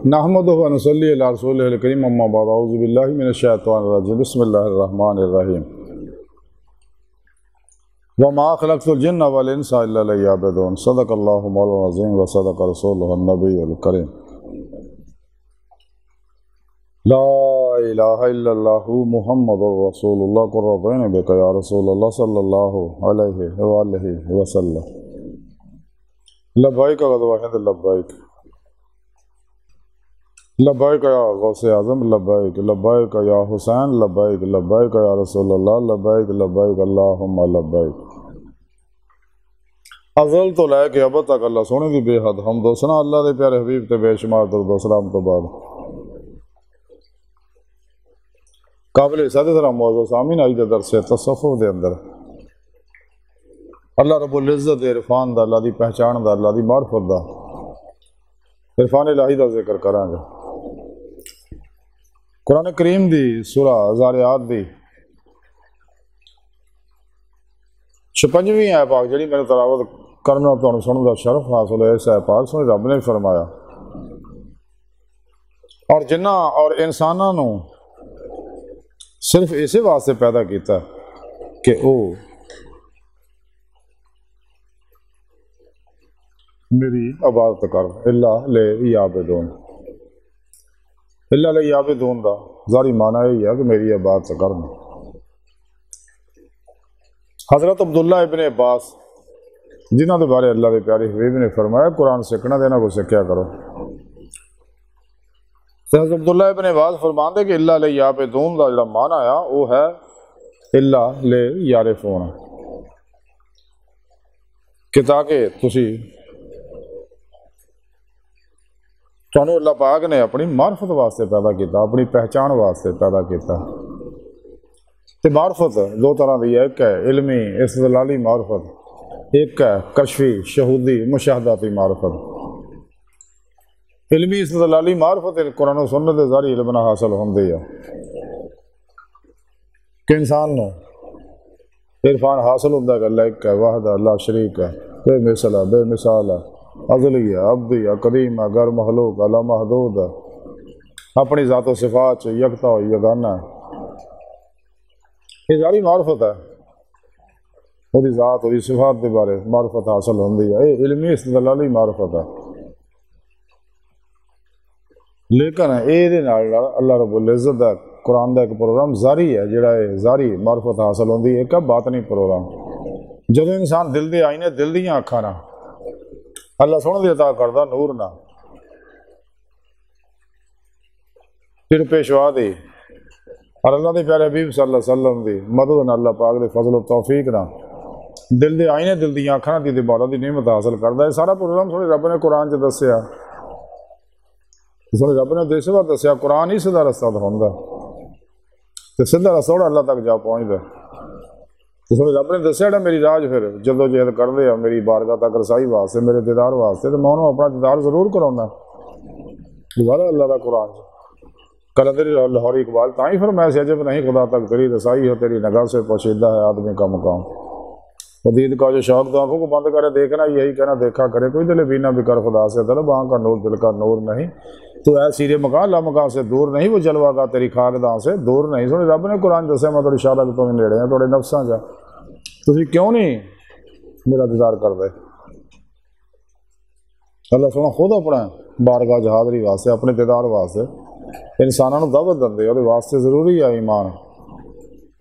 نحمدہ و نصلی علی رسولہ الکریم اما بعد اعوذ باللہ من الشیطان الرجیم بسم اللہ الرحمن الرحیم وما خلقت الجن والانس الا لیعبدون صدق اللہ مولانا العظیم و صدق رسولہ النبی الکریم لا الہ الا اللہ محمد رسول اللہ قرۃ عین بک یا رسول اللہ صلی اللہ علیہ وآلہ وسلم لبیک غدوہ ہند لبیک لبیک یا غوث اعظم لبیک لبیک یا حسین لبیک لبیک یا رسول اللہ لبیک لبیک اللہم لبیک ازل تو لے کے اب تک اللہ سونے دی بے حد حمد و ثنا اللہ دے پیارے حبیب تے بے شمار درود و سلام تو بعد قابل عزت ذرا معزز سامعین آج دے درس تصوف دے اندر اللہ رب العزت دے عرفان دا اللہ دی پہچان دا اللہ دی معرفت دا عرفان الہی دا ذکر کریں گے قرآن کریم دی سورہ زاریات دی 56ویں آیت پاک جڑی میں تلاوت کرنا تو سننے دا شرف حاصل ہے اس آیت پاک سنے رب نے فرمایا اور جنہ اور انساناں نو صرف اسی واسطے پیدا کیتا کہ او میری عبادت کر اللہ لے یعبدون اللہ علیہ عابدون دا ظاہری معنی یہی ہے کہ میری عبادت کرنا۔ حضرت عبداللہ ابن عباس جنہوں کے بارے اللہ کے پیارے حبیب نے فرمایا قرآن سیکھنا دینا کو سیکھیا کرو۔ حضرت عبداللہ ابن عباس فرماندے کہ اللہ علیہ عابدون دا جڑا معنی آیا وہ ہے اللہ لے یعرفون، کہ تاکہ تسی تانوں اللہ پاک نے اپنی معرفت واسطے پیدا کیتا، اپنی پہچان واسطے پیدا کیتا۔ تے معرفت دو طرح دی ہے، ایک ہے علمی استدلالی معرفت، ایک ہے کشفی شہودی مشاہداتی معرفت۔ علمی استدلالی معرفت قرآن و سنت دے ذریعے علم نہ حاصل ہوندی ہے کہ انسان نو عرفان حاصل ہوندا ہے کہ اللہ ایک ہے، واحد ہے، اللہ شریک ہے، بے مثل ہے، بے مثال ہے، ازلی ہے، ابدی ہے، قدیم ہے، غیر مخلوق ہے، لا محدود ہے، اپنی ذات و صفات یکتا و یگانہ ہے۔ یہ ساری معرفت ہے، وہ ذات اور صفات کے بارے معرفت حاصل ہوندی ہے، یہ علمی استدلالی معرفت ہے۔ لیکن یہ اللہ رب العزت دا قرآن دا ایک پروگرام ظاہری ہے، جڑا ہے ظاہری معرفت حاصل ہوندی ہے، ایک ہے باطنی پروگرام۔ جدو انسان دل دے آئینے دل دیاں اکھاں نہ اللہ سونے دی عطا کردا نور نہ پھر پیشوا دی اور اللہ دے پیارے حبیب صلی اللہ علیہ وسلم دی مدد نہ اللہ پاک دے فضل و توفیق نہ دل دے آئینے دل دیاں اکھاں دی عبادت دی نعمت حاصل کردا ہے۔ سارا پروگرام سونے رب نے قرآن چ دسیا، سونے رب نے دیسے بار دسیا قرآن ہی سیدھا رستہ ہوندا تے سیدھا رستہ اللہ تک جا پہنچدا۔ سونے رب نے دسیا جڑا میری راج پھر جدو جہد کر دے میری بارگاہ تک رسائی واسطے میرے دیدار واسطے تو میں انہوں اپنا دیدار ضرور کراؤنا۔ دوبارہ اللہ کا قرآن قلندر لاہوری اقبال تاں ہی فرمایا سی عجب نہیں خدا تک تیری رسائی ہو، تیری نگاہ سے پوشیدہ ہے آدمی کا مقام۔ حدید کا جو شوق تو آنکھوں کو بند کرے دیکھنا یہی کہنا دیکھا کرے، کوئی دل بینا بھی کر خدا سے طلب آنکھ کا نور دل کا نور نہیں، تو اے سیرے مکان لا مکان سے دور نہیں، وہ جلوہ گاہ تیری خاکداں سے دور نہیں۔ سونے رب نے قرآن دسیا میں تھوڑی اشارہ کہ تمہیں نیڑے ہیں تھوڑے نفساں جا، تسی کیوں نہیں میرا دیدار کر دے؟ اللہ سونا خود اپنا بارگاہ حاضری واسطے اپنے دیدار واسطے انسانوں دعوت دندے، اور واسطے ضروری ہے ایمان،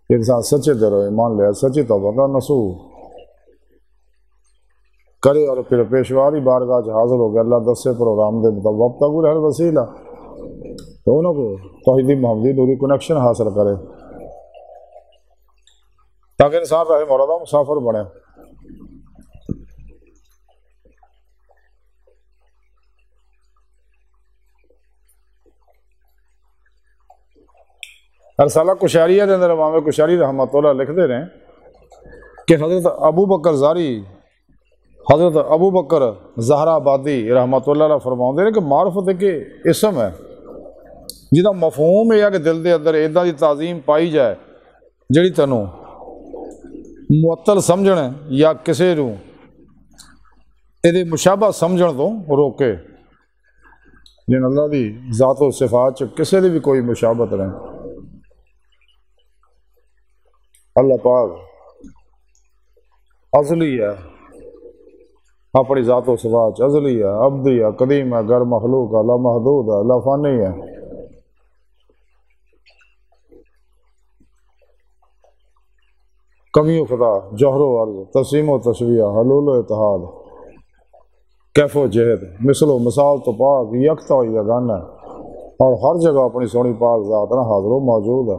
انسان سچے دلوں ایمان لے سچی توبہ کا نصوح کرے اور پھر پیشواری بارگاہ حاضر ہو گیا اللہ دسے پروگرام دے مطابق وابتغوا الیہ الوسیلہ، تو انہوں کو توحیدی محمدی نوری کنیکشن حاصل کرے تاکہ انسان رہے مولانا مسافر بنے۔ رسالہ کشاریہ دے اندر امام کشاری رحمۃ اللہ لکھتے رہے کہ حضرت ابو بکر زاری حضرت ابو بکر زہرا آبادی رحمۃ اللہ علیہ فرماؤندے نے کہ معرفت ایک اسم ہے جہاں مفہوم یہ ہے کہ دل دے اندر ایداں دی تعظیم پائی جائے جڑی تینوں معطل سمجھنے یا کسی نوں یہ مشابہ سمجھن تو روکے۔ جن اللہ دی ذات و صفات چ کسی دی بھی کوئی مشابت نہیں۔ اللہ پاک ازلی ہے، اپنی ذات و صفات چ ازلی ہے، ابدی ہے، قدیم ہے، غیر مخلوق ہے، لا محدود ہے، لا فانی ہے۔ کمی و خطا، جوہر و عرض، تقسیم و تشبیہ، حلول و اتحاد، کیف و جہد، مثل و مثال تو پاک یکتا و یگانہ ہے، اور ہر جگہ اپنی سونی پاک ذات نہ حاضر و موجود ہے۔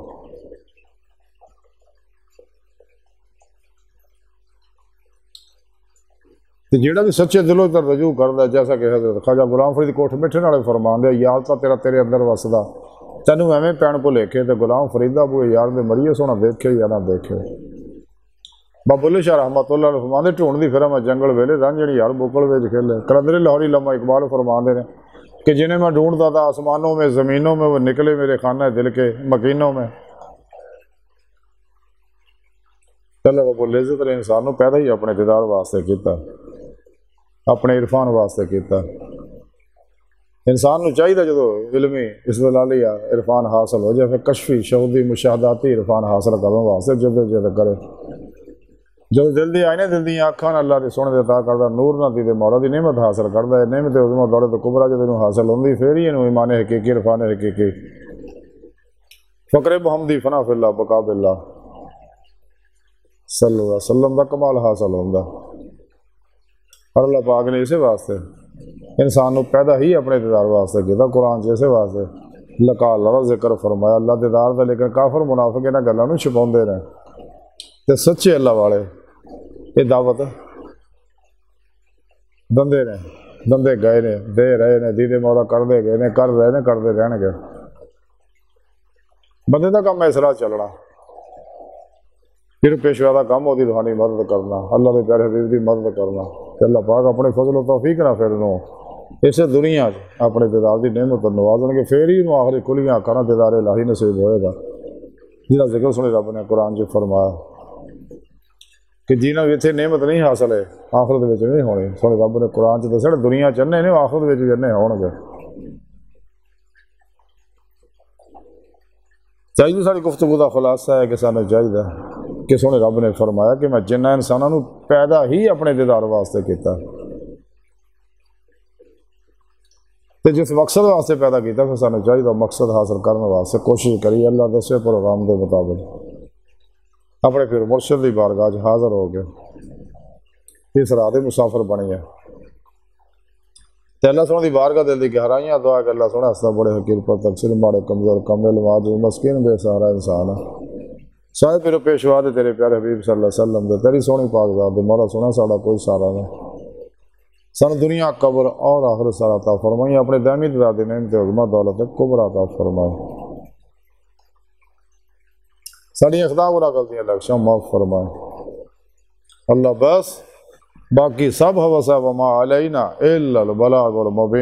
تو جیڑا بھی سچے دلوں تر رجوع کردا ہے، جیسا کہ حضرت خواجہ غلام فرید کوٹھ مٹھے والے فرماندے، یار تا تیرا تیرے اندر وسدا، تینوں ایویں پین بھلیکھے تے غلام فریدا بوئے یار دے مریے سونا دیکھے یا نہ دیکھے۔ بابا بلے شاہ رحمۃ اللہ علیہ فرماندے، ڈھونڈ دی پھرا میں جنگل ویلے رانجھڑی یار بوکل وچ کھیلے۔ قلندر لاہوری علامہ اقبال فرماندے نے کہ جنہیں میں ڈھونڈتا تھا آسمانوں میں زمینوں میں، وہ نکلے میرے خانہ دل کے مکینوں میں۔ اللہ رب العزت نے انسان کو پیدا ہی اپنے دیدار واسطے کیتا، اپنے عرفان واسطے کیتا۔ انسان کو چاہیے جدو علمی استدلالی عرفان حاصل ہو جائے، پھر کشفی شہودی مشاہداتی عرفان حاصل کرنے واسطے جد کرے۔ جب دل دی آئینے دل دی آنکھاں اللہ دے سونے دے عطا کردا، نور نہ دی دے مولا دی نعمت حاصل کردا ہے، نعمت عظمہ دولت کبریٰ جب انہوں حاصل ہوندی، پھر ہی انہوں ایمان حقیقی عرفان حقیقی فقر محمدی فنا فی اللہ بقا باللہ صلی اللہ علیہ وسلم دا کمال حاصل ہوندا۔ اور اللہ پاک نے اسے واسطے انسان کو پیدا ہی اپنے دیدار واسطے کیتا۔ قرآن جیسے واسطے لکا اللہ دا ذکر فرمایا، اللہ دیدار دا، لیکن کافر منافق انہاں گلاں نوں چھپاؤندے رہے تے سچے اللہ والے یہ دعوت دندے نے، دندے گئے نے، دے رہے نے، دیدے مولا کردے گئے نے، کر رہے نے، کردے رہن گے۔ بندے دا کام ہے اسرا چلنا، پھر پیشوا دا کام ہوتی روحانی مدد کرنا، اللہ دے پیارے حبیب دی مدد کرنا۔ کہ اللہ پاک اپنے فضل و توفیق نہ پھر نو اسے دنیا اپنے دیدار دی نعمت نوازن گے، پھر ہی انہوں آخری کھلیاں کرنا دیدار الہی نصیب ہوئے گا، جہاں ذکر سنے رب نے قرآن چ فرمایا کہ جنہاں بھی اتنے نعمت نہیں حاصل ہے آخرت وچ نہیں ہونی۔ سونے رب نے قرآن چ دسیا دنیا چنے نے آخرت وچ بھی انے ہون گے۔ چاہیے ساری گفتگو کا خلاصہ ہے کہ سانوں چاہیے کہ سونے رب نے فرمایا کہ میں جنہ انسانوں پیدا ہی اپنے دیدار واسطے کیتا، تے جس مقصد واسطے پیدا کیتا پھر سانوں چاہیے مقصد حاصل کرنے واسطے کوشش کری اللہ دسے پروگرام دے مطابق اپنے پھر مرشد دی بارگاہ حاضر ہو گئے، اس راہ دے مسافر بنی ہے۔ تے اللہ سونے دی بارگاہ دل دی گہرائیاں دعا کہ اللہ سونے ہستا بڑے حقیر پر تقصیر ماڑے کمزور کمل معجز مسکین بے سہارا انسان ہے، سارے پھر پیشوا دے تیرے پیارے حبیب صلی اللہ علیہ وسلم دے تیری سونی پاک ذات دے مولا سونا ساڑا کوئی سارا نہیں، سن دنیا قبر اور آخرت سارا عطا فرمائی، اپنے دائمی دادی نعمت عظمہ دولت کبریٰ عطا فرمائی، ساری اخطاء گناہ غلطیاں لکشاں معاف فرمائے اللہ، بس باقی سب ہوسا وما علینا الا البلاغ المبین۔